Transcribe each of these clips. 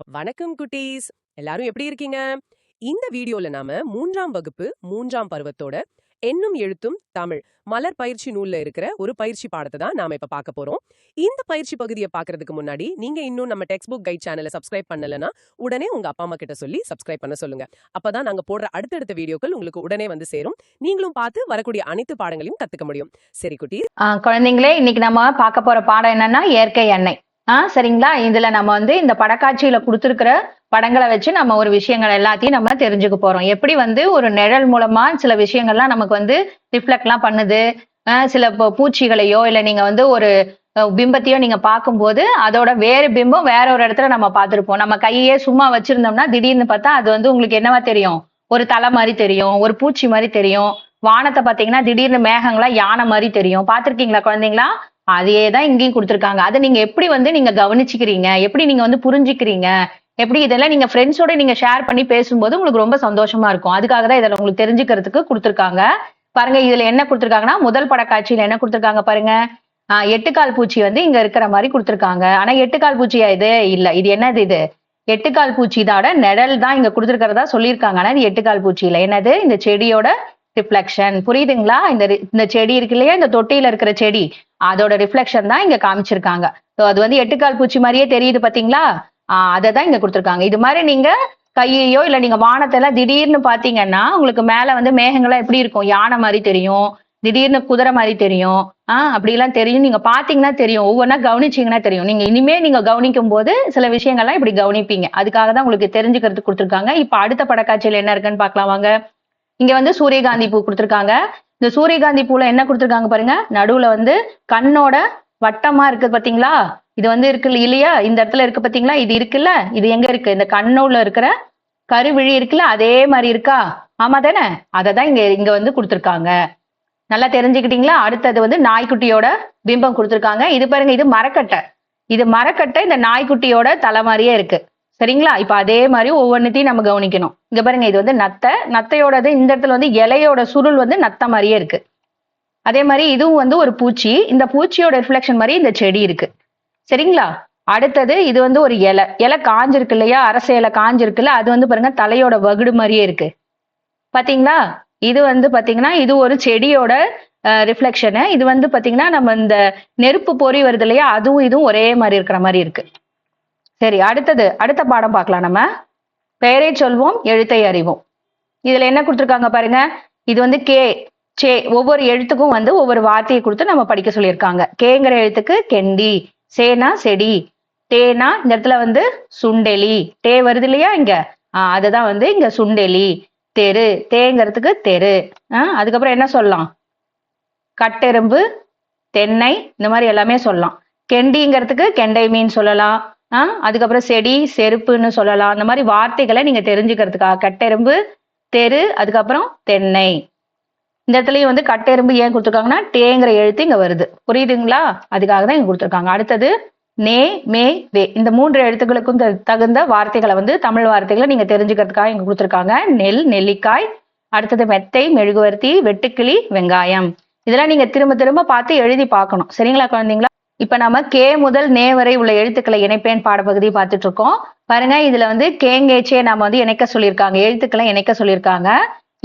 வணக்கம் குட்டீஸ், எல்லாரும் எப்படி இருக்கீங்க? இந்த வீடியோல நாம 3ஆம் வகுப்பு 3ஆம் பருவத்தோட எண்ணும் எழுத்தும் தமிழ் மலர் பயிற்சி நூல்ல இருக்கிற ஒரு பயிற்சி பாடத்தை தான் நாம இப்ப பார்க்க போறோம். இந்த பயிற்சி பகுதியை பார்க்கறதுக்கு முன்னாடி நீங்க இன்னும் நம்ம டெக்ஸ்ட் புக் கைட் சேனலை சப்ஸ்கிரைப் பண்ணலன்னா உடனே உங்க அப்பா அம்மா கிட்ட சொல்லி சப்ஸ்கிரைப் பண்ண சொல்லுங்க. அப்பதான் நாங்க போடுற அடுத்தடுத்த வீடியோக்கள் உங்களுக்கு உடனே வந்து சேரும். நீங்களும் பார்த்து வரக்கூடிய அனைத்து பாடங்களையும் கத்துக்க முடியும். சரி குட்டீஸ், குழந்தைங்களே, இன்னைக்கு நம்ம பார்க்க போற பாடம் என்னன்னா இயற்கை எண்ணெய். சரிங்களா? இதுல நம்ம வந்து இந்த படக்காட்சியில கொடுத்திருக்கிற படங்களை வச்சு நம்ம ஒரு விஷயங்கள் எல்லாத்தையும் நம்ம தெரிஞ்சுக்க போறோம். எப்படி வந்து ஒரு நிழல் மூலமா சில விஷயங்கள்லாம் நமக்கு வந்து ரிஃப்ளெக்ட்லாம் பண்ணுது. சில பூச்சிகளையோ இல்ல நீங்க வந்து ஒரு பிம்பத்தையோ நீங்க பார்க்கும்போது அதோட வேறு பிம்பம் வேற ஒரு இடத்துல நம்ம பார்த்திருப்போம். நம்ம கையே சும்மா வச்சிருந்தோம்னா திடீர்னு பார்த்தா அது வந்து உங்களுக்கு என்னவா தெரியும்? ஒரு தலை மாதிரி தெரியும், ஒரு பூச்சி மாதிரி தெரியும். வானத்தை பாத்தீங்கன்னா திடீர்னு மேகங்களா யானை மாதிரி தெரியும். பார்த்திருக்கீங்களா குழந்தைங்களா? அதே தான் இங்கேயும் கொடுத்திருக்காங்க. அதை நீங்க எப்படி வந்து நீங்க கவனிச்சுக்கிறீங்க, எப்படி நீங்க வந்து புரிஞ்சுக்கிறீங்க, எப்படி இதெல்லாம் நீங்க ஃப்ரெண்ட்ஸோட நீங்க ஷேர் பண்ணி பேசும்போது உங்களுக்கு ரொம்ப சந்தோஷமா இருக்கும். அதுக்காக தான் இதில் உங்களுக்கு தெரிஞ்சுக்கிறதுக்கு கொடுத்திருக்காங்க. பாருங்க, இதுல என்ன கொடுத்திருக்காங்கன்னா முதல் படக்காட்சியில என்ன கொடுத்திருக்காங்க பாருங்க. எட்டுக்கால் பூச்சி வந்து இங்க இருக்கிற மாதிரி கொடுத்திருக்காங்க. ஆனா எட்டுக்கால் பூச்சியா இது? இல்ல. இது என்னது? இது எட்டுக்கால் பூச்சி இதோட நிழல் தான் இங்க கொடுத்திருக்கிறதா சொல்லியிருக்காங்க. ஆனா இது எட்டுக்கால் பூச்சி இல்ல. என்னது? இந்த செடியோட ரிஃப்ளெக்ஷன். புரியுதுங்களா? இந்த செடி இருக்கு இல்லையா, இந்த தொட்டியில இருக்கிற செடி, அதோட ரிஃப்ளெக்ஷன் தான் இங்க காமிச்சிருக்காங்க. அது வந்து எட்டுக்கால் பூச்சி மாதிரியே தெரியுது பாத்தீங்களா? அதை தான் இங்க கொடுத்திருக்காங்க. இது மாதிரி நீங்க கையையோ இல்ல நீங்க வானத்தெல்லாம் திடீர்னு பாத்தீங்கன்னா உங்களுக்கு மேல வந்து மேகங்கள்லாம் எப்படி இருக்கும்? யானை மாதிரி தெரியும், திடீர்னு குதிரை மாதிரி தெரியும். அப்படிலாம் தெரியும். நீங்க பாத்தீங்கன்னா தெரியும். ஒவ்வொன்றா கவனிச்சீங்கன்னா தெரியும். நீங்க இனிமே நீங்க கவனிக்கும் போது சில விஷயங்கள்லாம் இப்படி கவனிப்பீங்க. அதுக்காக தான் உங்களுக்கு தெரிஞ்சுக்கிறதுக்கு கொடுத்திருக்காங்க. இப்ப அடுத்த படக்காட்சியில என்ன இருக்குன்னு பாக்கலாம் வாங்க. இங்க வந்து சூரியகாந்தி பூ கொடுத்திருக்காங்க. இந்த சூரியகாந்தி பூல என்ன கொடுத்திருக்காங்க பாருங்க. நடுவுல வந்து கண்ணோட வட்டமா இருக்கு பாத்தீங்களா? இது வந்து இருக்கு இல்லையா? இந்த இடத்துல இருக்கு பாத்தீங்களா? இது இருக்குல்ல, இது எங்க இருக்கு? இந்த கண்ணோல இருக்கிற கருவிழி இருக்குல்ல, அதே மாதிரி இருக்கா? ஆமா தானே? அதை தான் இங்க இங்க வந்து கொடுத்திருக்காங்க. நல்லா தெரிஞ்சுக்கிட்டீங்களா? அடுத்தது வந்து நாய்க்குட்டியோட பிம்பம் கொடுத்திருக்காங்க. இது பாருங்க, இது மரக்கட்டை. இது மரக்கட்டை இந்த நாய்க்குட்டியோட தலை மாதிரியே இருக்கு. சரிங்களா? இப்ப அதே மாதிரி ஒவ்வொன்னுத்தையும் நம்ம கவனிக்கணும். இங்க பாருங்க, இது வந்து நத்தையோடது. இந்த இடத்துல வந்து இலையோட சுருள் வந்து நத்தை மாதிரியே இருக்கு. அதே மாதிரி இதுவும் வந்து ஒரு பூச்சி. இந்த பூச்சியோட ரிஃப்ளெக்ஷன் மாதிரி இந்த செடி இருக்கு. சரிங்களா? அடுத்தது இது வந்து ஒரு இலை காஞ்சிருக்கு இல்லையா? அரச இலை காஞ்சிருக்குல்ல, அது வந்து பாருங்க தலையோட வகுடு மாதிரியே இருக்கு. பாத்தீங்களா? இது வந்து பாத்தீங்கன்னா இது ஒரு செடியோட ரிஃப்ளெக்ஷனு. இது வந்து பாத்தீங்கன்னா நம்ம இந்த நெருப்பு பொறி வருது இல்லையா, அதுவும் இதுவும் ஒரே மாதிரி இருக்கிற மாதிரி இருக்கு. சரி, அடுத்த பாடம் பார்க்கலாம் நம்ம. பெயரை சொல்வோம், எழுத்தை அறிவோம். இதுல என்ன கொடுத்திருக்காங்க பாருங்க. இது வந்து கே சே, ஒவ்வொரு எழுத்துக்கும் வந்து ஒவ்வொரு வார்த்தையை கொடுத்து நம்ம படிக்க சொல்லியிருக்காங்க. கேங்கிற எழுத்துக்கு கெண்டி, சேனா செடி, டேனா இந்த இடத்துல வந்து சுண்டெலி, டே வருது இல்லையா இங்க, அதுதான் வந்து இங்க சுண்டெலி. தெரு, தேங்கிறதுக்கு தெரு. அதுக்கப்புறம் என்ன சொல்லலாம்? கட்டெரும்பு, தென்னை, இந்த மாதிரி எல்லாமே சொல்லலாம். கெண்டிங்கிறதுக்கு கெண்டை மீன் சொல்லலாம். அதுக்கப்புறம் செடி, செருப்புன்னு சொல்லலாம். அந்த மாதிரி வார்த்தைகளை நீங்க தெரிஞ்சுக்கிறதுக்காக கட்டெரும்பு, தெரு, அதுக்கப்புறம் தென்னை. இந்த இடத்துலயும் வந்து கட்டெரும்பு ஏன் கொடுத்துருக்காங்கன்னா டேங்கிற எழுத்து இங்க வருது. புரியுதுங்களா? அதுக்காக தான் இங்க கொடுத்துருக்காங்க. அடுத்தது நே, மே, வே, இந்த 3 எழுத்துக்களுக்கும் தகுந்த வார்த்தைகளை வந்து தமிழ் வார்த்தைகளை நீங்க தெரிஞ்சுக்கிறதுக்காக இங்க கொடுத்துருக்காங்க. நெல், நெல்லிக்காய். அடுத்தது மெத்தை, மெழுகுவர்த்தி, வெட்டுக்கிளி, வெங்காயம். இதெல்லாம் நீங்க திரும்ப திரும்ப பார்த்து எழுதி பார்க்கணும். சரிங்களா குழந்தைங்களா? இப்ப நம்ம கே முதல் நே வரை உள்ள எழுத்துக்களை இணைப்பேன் பாடப்பகுதி பார்த்துட்டு இருக்கோம். பாருங்க, இதுல வந்து கேங்கேச்சே நாம வந்து இணைக்க சொல்லியிருக்காங்க. எழுத்துக்களை இணைக்க சொல்லியிருக்காங்க.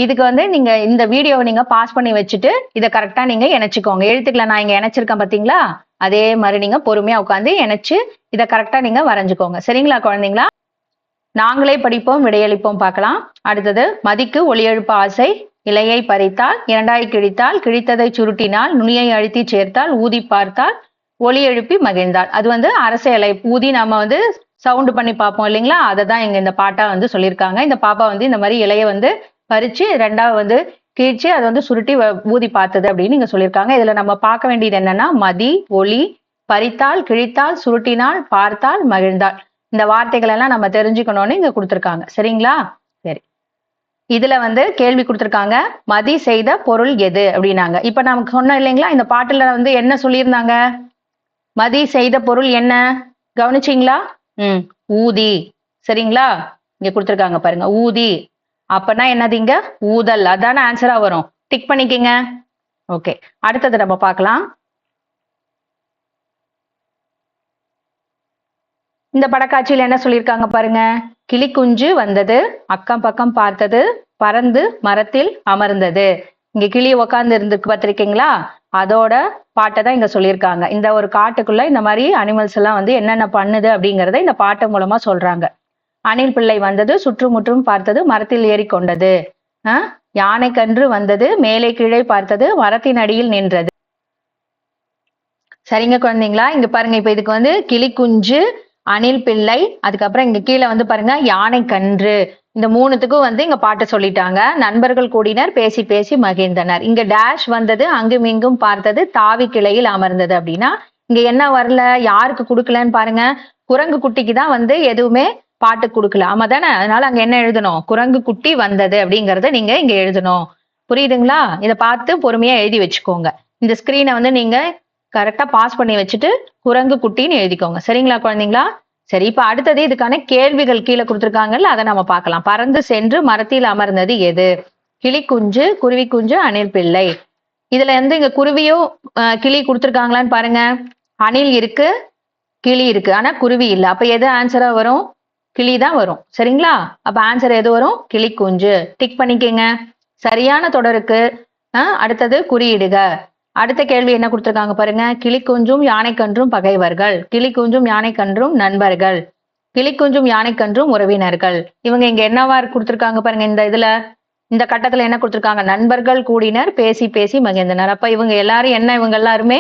இதுக்கு வந்து நீங்க இந்த வீடியோவை நீங்க பாஸ் பண்ணி வச்சுட்டு இதை கரெக்டா நீங்க இணைச்சுக்கோங்க. எழுத்துக்களை நான் இங்க இணைச்சிருக்கேன் பாத்தீங்களா? அதே மாதிரி நீங்க பொறுமையா உட்காந்து இணைச்சு இதை கரெக்டா நீங்க வரைஞ்சுக்கோங்க. சரிங்களா குழந்தைங்களா? நாங்களே படிப்போம், விடையளிப்போம் பார்க்கலாம். அடுத்தது மதிக்கு ஒளி எழுப்ப ஆசை, இலையை பறித்தால், இரண்டாய் கிழித்தால், கிழித்ததை சுருட்டினால், நுனியை அழுத்தி சேர்த்தால், ஊதி பார்த்தால், ஒளி எழுப்பி மகிழ்ந்தாள். அது வந்து அரச இலை ஊதி நம்ம வந்து சவுண்டு பண்ணி பார்ப்போம் இல்லைங்களா? அதை தான் இங்க இந்த பாட்டா வந்து சொல்லியிருக்காங்க. இந்த பாப்பா வந்து இந்த மாதிரி இலையை வந்து பறிச்சு ரெண்டாவது வந்து கிழிச்சு அதை வந்து சுருட்டி ஊதி பார்த்தது அப்படின்னு நீங்க சொல்லியிருக்காங்க. இதுல நம்ம பார்க்க வேண்டியது என்னன்னா மதி, ஒளி, பறித்தால், கிழித்தால், சுருட்டினால், பார்த்தால், மகிழ்ந்தாள். இந்த வார்த்தைகள் எல்லாம் நம்ம தெரிஞ்சுக்கணும்னு இங்க கொடுத்துருக்காங்க. சரிங்களா? சரி, இதுல வந்து கேள்வி கொடுத்துருக்காங்க. மதி செய்த பொருள் எது அப்படின்னாங்க. இப்ப நமக்கு சொன்னோம் இல்லைங்களா, இந்த பாட்டுல வந்து என்ன சொல்லியிருந்தாங்க? மதி செய்த பொருள் என்ன கவனிச்சிங்களா? ஊதி. சரிங்களா? இங்க கொடுத்துருக்காங்க பாருங்க, ஊதி. அப்பனா என்னது இங்க? ஊதல். அதான ஆன்சரா வரும். டிக் பண்ணிக்கங்க. ஓகே, அடுத்தது நம்ம பார்க்கலாம். இந்த படக்காட்சியில என்ன சொல்லியிருக்காங்க பாருங்க. கிளி குஞ்சு வந்தது, அக்கம் பக்கம் பார்த்தது, பறந்து மரத்தில் அமர்ந்தது. இங்க கிளி உக்காந்து இருந்துக்கு பார்த்திருக்கீங்களா? அதோட பாட்டை தான் இங்க சொல்லியிருக்காங்க. இந்த ஒரு காட்டுக்குள்ள இந்த மாதிரி அனிமல்ஸ் எல்லாம் வந்து என்னென்ன பண்ணுது அப்படிங்கறத இந்த பாட்டு மூலமா சொல்றாங்க. அணில் பிள்ளை வந்தது, சுற்றுமுற்றும் பார்த்தது, மரத்தில் ஏறி கொண்டது. யானை கன்று வந்தது, மேலே கீழே பார்த்தது, மரத்தின் அடியில் நின்றது. சரிங்க குழந்தைங்களா, இங்க பாருங்க. இப்ப இதுக்கு வந்து கிளி குஞ்சு, அணில் பிள்ளை, அதுக்கப்புறம் இங்க கீழே வந்து பாருங்க யானை கன்று. இந்த மூணுத்துக்கும் வந்து இங்க பாட்டு சொல்லிட்டாங்க. நண்பர்கள் கூடினர், பேசி பேசி மகிழ்ந்தனர். இங்க டேஷ் வந்தது, அங்கும் இங்கும் பார்த்தது, தாவி கிளையில் அமர்ந்தது. அப்படின்னா இங்க என்ன வரல, யாருக்கு கொடுக்கலன்னு பாருங்க. குரங்கு குட்டிக்கு தான் வந்து எதுவுமே பாட்டு கொடுக்கல. ஆமா தானே? அதனால அங்க என்ன எழுதணும்? குரங்கு குட்டி வந்தது அப்படிங்கறத நீங்க இங்க எழுதணும். புரியுதுங்களா? இதை பார்த்து பொறுமையா எழுதி வச்சுக்கோங்க. இந்த ஸ்கிரீனை வந்து நீங்க கரெக்டா பாஸ் பண்ணி வச்சுட்டு குரங்கு குட்டின்னு எழுதிக்கோங்க. சரிங்களா குழந்தைங்களா? சரி, இப்ப அடுத்தது இதுக்கான கேள்விகள் கீழே கொடுத்துருக்காங்கல்ல, அதை நம்ம பார்க்கலாம். பறந்து சென்று மரத்தில் அமர்ந்தது எது? கிளி குஞ்சு, குருவி குஞ்சு, அணில் பிள்ளை. இதுல இருந்து இங்க குருவியும் கிளி கொடுத்துருக்காங்களான்னு பாருங்க. அணில் இருக்கு, கிளி இருக்கு, ஆனா குருவி இல்லை. அப்ப எது ஆன்சரா வரும்? கிளி தான் வரும். சரிங்களா? அப்ப ஆன்சர் எது வரும்? கிளி குஞ்சு. டிக் பண்ணிக்கங்க. சரியான தொடருக்கு அடுத்தது குறியிடுக. அடுத்த கேள்வி என்ன கொடுத்திருக்காங்க பாருங்க. கிளி குஞ்சும் யானை கன்றும் பகைவர்கள், கிளி குஞ்சும் யானை கன்றும் நண்பர்கள், கிளி குஞ்சும் யானை கன்றும் உறவினர்கள். இவங்க இங்க என்னவா கொடுத்திருக்காங்க பாருங்க. இந்த கட்டத்துல என்ன கொடுத்திருக்காங்க? நண்பர்கள் கூடினர், பேசி பேசி மகிழ்ந்தனர். அப்ப இவங்க எல்லாரும் என்ன? இவங்க எல்லாருமே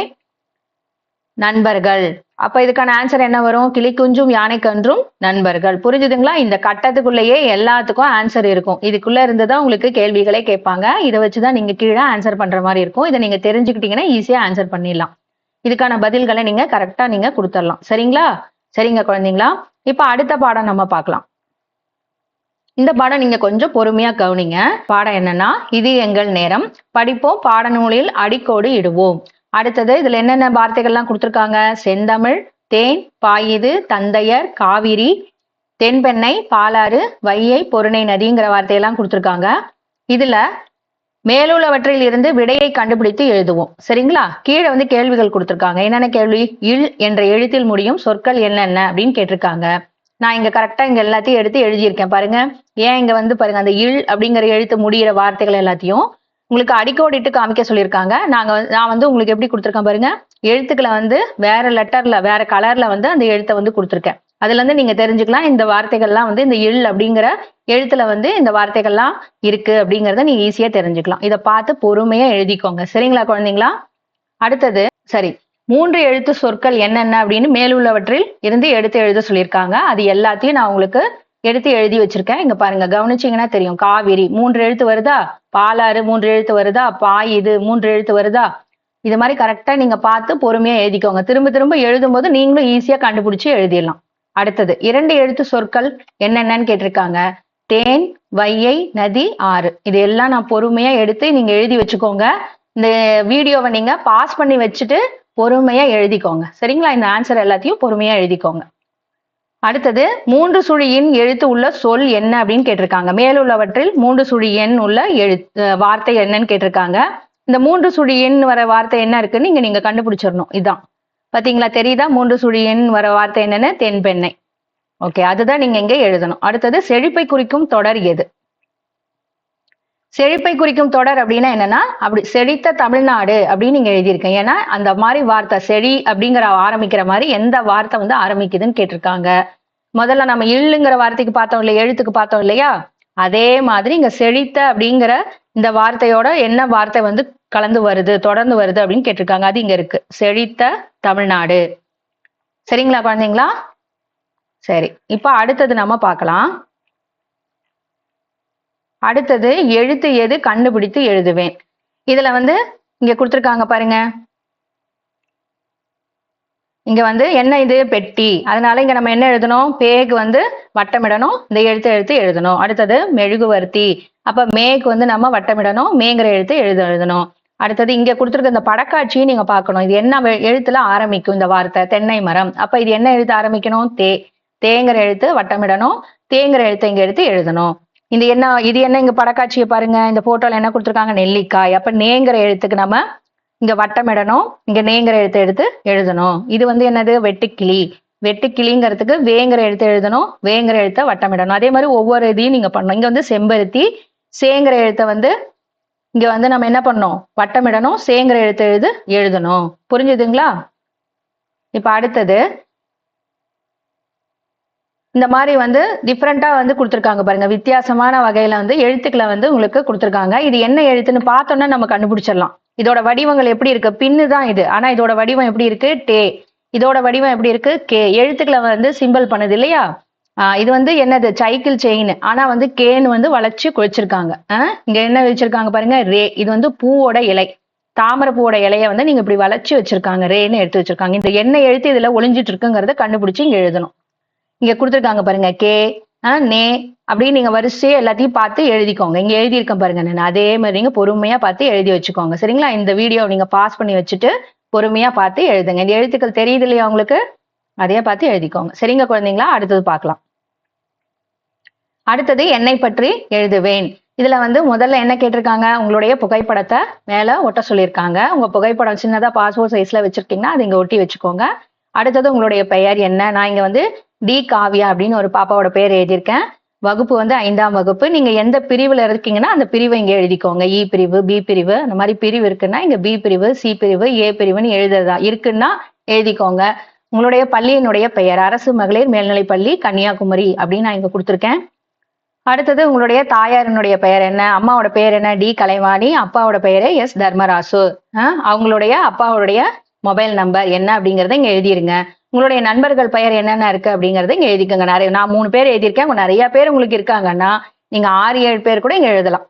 நண்பர்கள். அப்ப இதுக்கான ஆன்சர் என்ன வரும்? கிளி குஞ்சும் யானை கன்றும் நண்பர்கள். புரிஞ்சுதுங்களா? இந்த கட்டத்துக்குள்ளேயே எல்லாத்துக்கும் ஆன்சர் இருக்கும். இதுக்குள்ள இருந்துதான் உங்களுக்கு கேள்விகளே கேட்பாங்க. இதை வச்சுதான் நீங்க கீழே ஆன்சர் பண்ற மாதிரி இருக்கும். இதை நீங்க தெரிஞ்சுக்கிட்டீங்கன்னா ஈஸியா ஆன்சர் பண்ணிடலாம். இதுக்கான பதில்களை நீங்க கரெக்டா நீங்க கொடுத்துடலாம். சரிங்களா? சரிங்க குழந்தைங்களா, இப்ப அடுத்த பாடம் நம்ம பார்க்கலாம். இந்த பாடம் நீங்க கொஞ்சம் பொறுமையா கவனிங்க. பாடம் என்னன்னா, இது எங்கள் நேரம், படிப்போம், பாடநூலில் அடிக்கோடு இடுவோம். அடுத்தது இதுல என்னென்ன வார்த்தைகள்லாம் கொடுத்திருக்காங்க? செந்தமிழ், தேன், பாயுது, தந்தையர், காவிரி, தென்பெண்ணை, பாலாறு, வையை, பொருணை நதிங்கிற வார்த்தையெல்லாம் கொடுத்திருக்காங்க. இதுல மேலுள்ளவற்றில் இருந்து விடையை கண்டுபிடித்து எழுதுவோம். சரிங்களா? கீழே வந்து கேள்விகள் கொடுத்திருக்காங்க. என்னென்ன கேள்வி? இல் என்ற எழுத்தில் முடியும் சொற்கள் என்னென்ன அப்படின்னு கேட்டிருக்காங்க. நான் இங்க கரெக்டா இங்க எல்லாத்தையும் எடுத்து எழுதியிருக்கேன் பாருங்க. ஏன் இங்க வந்து பாருங்க, அந்த இல் அப்படிங்கிற எழுத்து முடிகிற வார்த்தைகள் எல்லாத்தையும் உங்களுக்கு அடிக்கோடிட்டு காமிக்க சொல்லியிருக்காங்க. நான் வந்து உங்களுக்கு எப்படி கொடுத்துருக்கேன் பாருங்க. எழுத்துக்களை வந்து வேற லெட்டர்ல, வேற கலர்ல வந்து அந்த எழுத்தை வந்து கொடுத்துருக்கேன். அதுல இருந்து நீங்க தெரிஞ்சுக்கலாம் இந்த வார்த்தைகள்லாம் வந்து இந்த இல் அப்படிங்கிற எழுத்துல வந்து இந்த வார்த்தைகள்லாம் இருக்கு அப்படிங்கறத நீங்க ஈஸியா தெரிஞ்சுக்கலாம். இதை பார்த்து பொறுமையா எழுதிக்கோங்க. சரிங்களா குழந்தைங்களா? அடுத்தது சரி, 3 எழுத்து சொற்கள் என்னென்ன அப்படின்னு மேலுள்ளவற்றில் இருந்து எடுத்து எழுத சொல்லியிருக்காங்க. அது எல்லாத்தையும் நான் உங்களுக்கு எடுத்து எழுதி வச்சிருக்கேன். இங்க பாருங்க, கவனிச்சீங்கன்னா தெரியும். காவிரி 3 எழுத்து வருதா? பாலாறு 3 எழுத்து வருதா? பாயுது 3 எழுத்து வருதா? இது மாதிரி கரெக்டா நீங்க பார்த்து பொறுமையா எழுதிக்கோங்க. திரும்ப திரும்ப எழுதும் போது நீங்களும் ஈஸியா கண்டுபிடிச்சு எழுதிடலாம். அடுத்தது 2 எழுத்து சொற்கள் என்னென்னு கேட்டிருக்காங்க. தேன், வையை, நதி, ஆறு. இது எல்லாம் நான் பொறுமையா எடுத்து நீங்க எழுதி வச்சுக்கோங்க. இந்த வீடியோவை நீங்க பாஸ் பண்ணி வச்சுட்டு பொறுமையா எழுதிக்கோங்க. சரிங்களா? இந்த ஆன்சர் எல்லாத்தையும் பொறுமையா எழுதிக்கோங்க. அடுத்தது 3 சுழி எண் எழுத்து உள்ள சொல் என்ன அப்படின்னு கேட்டிருக்காங்க. மேலுள்ளவற்றில் 3 சுழி எண் உள்ள வார்த்தை என்னன்னு கேட்டிருக்காங்க. இந்த 3 சுழி எண் வர வார்த்தை என்ன இருக்குன்னு நீங்க கண்டுபிடிச்சிடணும். இதான் பாத்தீங்களா, தெரியுதா? 3 சுழி எண் வர வார்த்தை என்னன்னு? தென்பெண்ணை. ஓகே, அதுதான் நீங்க இங்க எழுதணும். அடுத்தது செழிப்பை குறிக்கும் தொடர் எது? செழிப்பை குறிக்கும் தொடர் அப்படின்னா என்னன்னா, அப்படி செழித்த தமிழ்நாடு அப்படின்னு நீங்க எழுதியிருக்கேன். ஏன்னா அந்த மாதிரி வார்த்தை செழி அப்படிங்கிற ஆரம்பிக்கிற மாதிரி எந்த வார்த்தை வந்து ஆரம்பிக்குதுன்னு கேட்டிருக்காங்க. முதல்ல நம்ம இல்லுங்கிற வார்த்தைக்கு பார்த்தோம் இல்லையா, எழுத்துக்கு பார்த்தோம் இல்லையா? அதே மாதிரி இங்க செழித்த அப்படிங்கிற இந்த வார்த்தையோட என்ன வார்த்தை வந்து கலந்து வருது, தொடர்ந்து வருது அப்படின்னு கேட்டிருக்காங்க. அது இங்க இருக்கு, செழித்த தமிழ்நாடு. சரிங்களா குழந்தைங்களா? சரி, இப்ப அடுத்தது நம்ம பார்க்கலாம். அடுத்தது எழுத்து எது கண்டுபிடித்து எழுதுவேன். இதுல வந்து இங்க கொடுத்திருக்காங்க பாருங்க. இங்க வந்து என்ன இது? பெட்டி. அதனால இங்க நம்ம என்ன எழுதணும்? பேக்கு வந்து வட்டமிடணும், இந்த எழுத்து எழுதணும். அடுத்தது மெழுகுவர்த்தி. அப்ப மேக்கு வந்து நம்ம வட்டமிடணும், மேங்கிற எழுத்து எழுதணும். அடுத்தது இங்க கொடுத்திருக்க இந்த படக்காட்சியை நீங்க பார்க்கணும். இது என்ன எழுத்துல ஆரம்பிக்கும் இந்த வார்த்தை? தென்னை மரம். அப்ப இது என்ன எழுத்து ஆரம்பிக்கணும்? தேங்கிற எழுத்து வட்டமிடணும், தேங்கிற எழுத்து இங்க எடுத்து எழுதணும். இது என்ன இங்க படக்காட்சியை பாருங்க. இந்த போட்டோல என்ன கொடுத்திருக்காங்க? நெல்லிக்காய். அப்ப நேங்கிற எழுத்துக்கு நம்ம இங்க வட்டமிடணும், இங்க நேங்கிற எழுத்து எடுத்து எழுதணும். இது வந்து என்னது? வெட்டுக்கிளி. வெட்டு கிளிங்கிறதுக்கு வேங்கிற எழுத்து எழுதணும், வேங்கிற எழுத்தை வட்டமிடணும். அதே மாதிரி ஒவ்வொரு இதையும் நீங்க பண்ணணும். இங்க வந்து செம்பருத்தி, சேங்கிற எழுத்தை வந்து இங்க வந்து நம்ம என்ன பண்ணணும், வட்டமிடணும், சேங்கிற எழுத்து எழுதணும். புரிஞ்சுதுங்களா? இப்ப அடுத்தது இந்த மாதிரி வந்து டிஃப்ரெண்டா வந்து கொடுத்துருக்காங்க பாருங்க. வித்தியாசமான வகையில வந்து எழுத்துக்களை வந்து உங்களுக்கு கொடுத்துருக்காங்க. இது என்ன எழுத்துன்னு பார்த்தோன்னா நம்ம கண்டுபிடிச்சிடலாம். இதோட வடிவங்கள் எப்படி இருக்கு? பின்னு தான் இது. ஆனா இதோட வடிவம் எப்படி இருக்கு? டே. இதோட வடிவம் எப்படி இருக்கு? கே. எழுத்துக்களை வந்து சிம்பிள் பண்ணுது இல்லையா? இது வந்து என்னது? Cycle chain. ஆனா வந்து கேன்னு வந்து வளைச்சு குழிச்சிருக்காங்க. இங்க என்ன வச்சிருக்காங்க பாருங்க, ரே. இது வந்து பூவோட இலை. தாமரை பூவோட இலைய வந்து நீங்க இப்படி வளைச்சு வச்சிருக்காங்க, ரேன்னு எடுத்து வச்சிருக்காங்க. இந்த என்ன எழுத்து இதுல ஒளிஞ்சிட்டு இருக்குங்கிறத கண்டுபிடிச்சு இங்க எழுதணும். இங்க கொடுத்துருக்காங்க பாருங்க, கே, நே அப்படின்னு நீங்க வரிசையா எல்லாத்தையும் பார்த்து எழுதிக்கோங்க. இங்க எழுதியிருக்கேன் பாருங்க, நான் அதே மாதிரி நீங்க பொறுமையா பார்த்து எழுதி வச்சுக்கோங்க. சரிங்களா? இந்த வீடியோ நீங்க பாஸ் பண்ணி வச்சுட்டு பொறுமையா பார்த்து எழுதுங்க. இந்த எழுத்துக்கள் தெரியுது இல்லையா உங்களுக்கு? அதையே பார்த்து எழுதிக்கோங்க. சரிங்க குழந்தைங்களா? அடுத்தது பார்க்கலாம். அடுத்தது என்னை பற்றி எழுதுவேன். இதுல வந்து முதல்ல என்ன கேட்டிருக்காங்க, உங்களுடைய புகைப்படத்தை மேல ஒட்ட சொல்லியிருக்காங்க. உங்க புகைப்படம் சின்னதா பாஸ்போர்ட் சைஸ்ல வச்சிருக்கீங்கன்னா அதை இங்க ஒட்டி வச்சுக்கோங்க. அடுத்தது உங்களுடைய பெயர் என்ன? நான் இங்க வந்து டி காவியா அப்படின்னு ஒரு பாப்பாவோட பெயர் எழுதியிருக்கேன். வகுப்பு வந்து 5ஆம் வகுப்பு. நீங்க எந்த பிரிவுல இருக்கீங்கன்னா அந்த பிரிவை இங்க எழுதிக்கோங்க. இ பிரிவு, பி பிரிவு, அந்த மாதிரி பிரிவு இருக்குன்னா இங்க பி பிரிவு, சி பிரிவு, ஏ பிரிவுன்னு எழுதுறதா இருக்குன்னா எழுதிக்கோங்க. உங்களுடைய பள்ளியினுடைய பெயர் அரசு மகளிர் மேல்நிலைப் பள்ளி கன்னியாகுமரி அப்படின்னு நான் இங்க கொடுத்துருக்கேன். அடுத்தது உங்களுடைய தாயாரினுடைய பெயர் என்ன? அம்மாவோட பெயர் என்ன? டி கலைவாணி. அப்பாவோட பெயரு எஸ் தர்மராசு. அவங்களுடைய அப்பாவுடைய மொபைல் நம்பர் என்ன அப்படிங்கறத இங்க எழுதிருங்க. உங்களுடைய நண்பர்கள் பெயர் என்னென்ன இருக்கு அப்படிங்கறத இங்க எழுதிக்கோங்க. நான் 3 பேர் எழுதியிருக்கேன். நிறைய பேர் உங்களுக்கு இருக்காங்கன்னா நீங்க 6-7 பேர் கூட இங்க எழுதலாம்.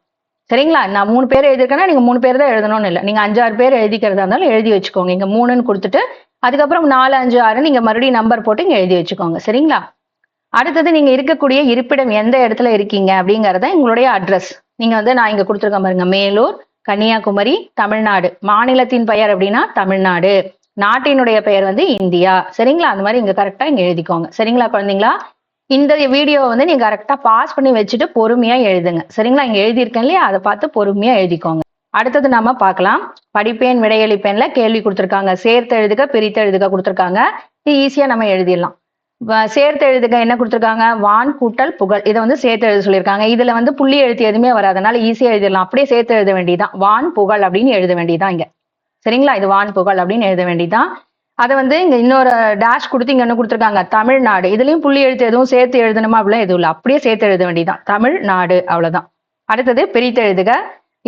சரிங்களா? நான் 3 பேர் எழுதியிருக்கேன்னா நீங்க 3 பேர் தான் எழுதணும்னு இல்லை. நீங்க 5-6 பேர் எழுதிக்கிறதா இருந்தாலும் எழுதி வச்சுக்கோங்க. இங்க 3ன்னு கொடுத்துட்டு அதுக்கப்புறம் 4, 5, 6 நீங்க மறுபடியும் நம்பர் போட்டு இங்க எழுதி வச்சுக்கோங்க. சரிங்களா? அடுத்தது நீங்க இருக்கக்கூடிய இருப்பிடம் எந்த இடத்துல இருக்கீங்க அப்படிங்கறத உங்களுடைய அட்ரஸ் நீங்க வந்து நான் இங்க கொடுத்துருக்கேன் பாருங்க, மேலூர், கன்னியாகுமரி, தமிழ்நாடு. மாநிலத்தின் பெயர் அப்படின்னா தமிழ்நாடு. நாட்டினுடைய பெயர் வந்து இந்தியா. சரிங்களா? அந்த மாதிரி இங்க கரெக்டா இங்க எழுதிக்கோங்க. சரிங்களா குழந்தைங்களா? இந்த வீடியோவை வந்து நீங்க கரெக்டா பாஸ் பண்ணி வச்சுட்டு பொறுமையா எழுதுங்க. சரிங்களா? இங்க எழுதியிருக்கேன் இல்லையா, அதை பார்த்து பொறுமையா எழுதிக்கோங்க. அடுத்தது நாம பார்க்கலாம். படிப்பேன் விடையளிப்பேன்ல கேள்வி கொடுத்துருக்காங்க. சேர்த்து எழுதுக, பிரித்து எழுதுக கொடுத்துருக்காங்க. இது ஈஸியா நம்ம எழுதிடலாம். சேர்த்து எழுதுக என்ன கொடுத்துருக்காங்க? வான் கூட்டல் புகழ். இதை வந்து சேர்த்து எழுத சொல்லியிருக்காங்க. இதுல வந்து புள்ளி எழுத்து எதுவுமே வராதனால ஈஸியா எழுதிடலாம். அப்படியே சேர்த்து எழுத வேண்டியதான். வான் புகழ் அப்படின்னு எழுத வேண்டியதான் இங்க. சரிங்களா? இது வான் புகழ் அப்படின்னு எழுத வேண்டியதான். அதை வந்து இங்க இன்னொரு டேஷ் கொடுத்து இங்க என்ன கொடுத்துருக்காங்க? தமிழ்நாடு. இதுலயும் புள்ளி எழுத்து எதுவும் சேர்த்து எழுதணுமா? அப்படிலாம் எதுவும் இல்லை. அப்படியே சேர்த்து எழுத வேண்டியதான். தமிழ்நாடு, அவ்வளவுதான். அடுத்தது பிரித்து எழுதுக.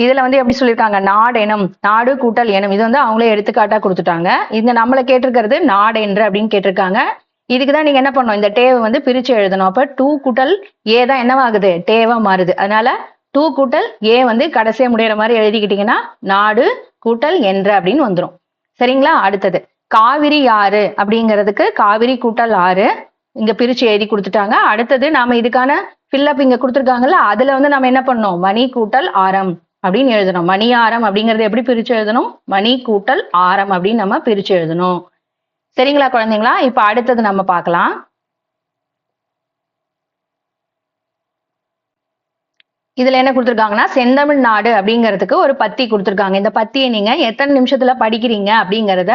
இதுல வந்து எப்படி சொல்லியிருக்காங்க? நாடெனும். நாடு கூட்டல் எனும். இது வந்து அவங்களே எடுத்துக்காட்டா கொடுத்துட்டாங்க. இங்க நம்மளை கேட்டிருக்கிறது நாடென்று அப்படின்னு கேட்டிருக்காங்க. இதுக்குதான் நீங்க என்ன பண்ணணும்? இந்த டேவை வந்து பிரிச்சு எழுதணும். அப்ப 2 கூட்டல் ஏ தான் என்னவாகுது? டேவா மாறுது. அதனால 2 கூட்டல் ஏ வந்து கடைசியா முடிகிற மாதிரி எழுதிக்கிட்டீங்கன்னா நாடு கூட்டல் என்ற அப்படின்னு வந்துடும். சரிங்களா? அடுத்தது காவிரி ஆறு அப்படிங்கிறதுக்கு காவிரி கூட்டல் ஆறு இங்க பிரிச்சு எழுதி கொடுத்துட்டாங்க. அடுத்தது நாம இதுக்கான ஃபில்லப் இங்க கொடுத்துருக்காங்கல்ல, அதுல வந்து நம்ம என்ன பண்ணோம்? மணி கூட்டல் ஆரம் அப்படின்னு எழுதணும். மணி ஆரம் அப்படிங்கறது எப்படி பிரிச்சு எழுதணும்? மணி கூட்டல் ஆரம் அப்படின்னு நம்ம பிரிச்சு எழுதணும். சரிங்களா குழந்தைங்களா? இப்ப அடுத்தது நம்ம பார்க்கலாம். இதுல என்ன கொடுத்துருக்காங்கன்னா செந்தமிழ்நாடு அப்படிங்கிறதுக்கு ஒரு பத்தி கொடுத்துருக்காங்க. இந்த பத்தியை நீங்க எத்தனை நிமிஷத்துல படிக்கிறீங்க அப்படிங்கறத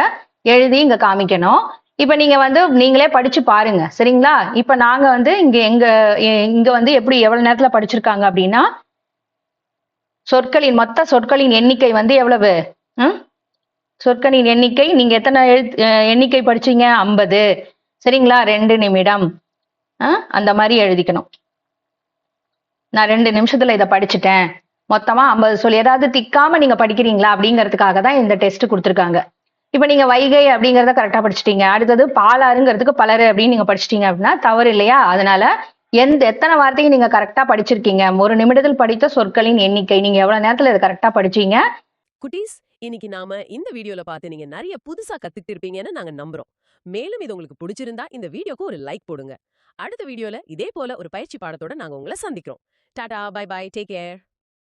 எழுதி இங்க காமிக்கணும். இப்ப நீங்க வந்து நீங்களே படிச்சு பாருங்க. சரிங்களா? இப்ப நாங்க வந்து இங்க வந்து எப்படி எவ்வளவு நேரத்துல படிச்சிருக்காங்க அப்படின்னா, மொத்த சொற்களின் எண்ணிக்கை வந்து எவ்வளவு? சொற்களின் எண்ணிக்கை நீங்க எத்தனை எண்ணிக்கை படிச்சீங்க? 50. சரிங்களா? 2 நிமிடம் அந்த மாதிரி எழுதிக்கணும். நான் 2 நிமிஷத்துல இதை படிச்சுட்டேன். மொத்தமா 50 சொல். ஏதாவது திக்காம நீங்க படிக்கிறீங்களா அப்படிங்கிறதுக்காக தான் இந்த டெஸ்ட் கொடுத்துருக்காங்க. இப்ப நீங்க வைகை அப்படிங்கறத கரெக்டா படிச்சுட்டீங்க. அடுத்தது பாலாறுங்கிறதுக்கு பலரு அப்படின்னு நீங்க படிச்சிட்டீங்க அப்படின்னா தவறு இல்லையா? அதனால எத்தனை வார்த்தையும் நீங்க கரெக்டா படிச்சிருக்கீங்க. 1 நிமிடத்தில் படித்த சொற்களின் எண்ணிக்கை நீங்க எவ்வளவு நேரத்துல இதை கரெக்டா படிச்சீங்க? குட்டீஸ், இன்னைக்கு நாம இந்த வீடியோல பார்த்து நீங்க நிறைய புதுசா கத்துக்கிட்டு இருப்பீங்கன்னு நாங்க நம்புறோம். மேலும் இது உங்களுக்கு பிடிச்சிருந்தா இந்த வீடியோக்கு ஒரு லைக் போடுங்க. அடுத்த வீடியோல இதே போல ஒரு பயிற்சி பாடத்தோட நாங்க உங்களை சந்திக்கிறோம். Tata, bye bye, take care.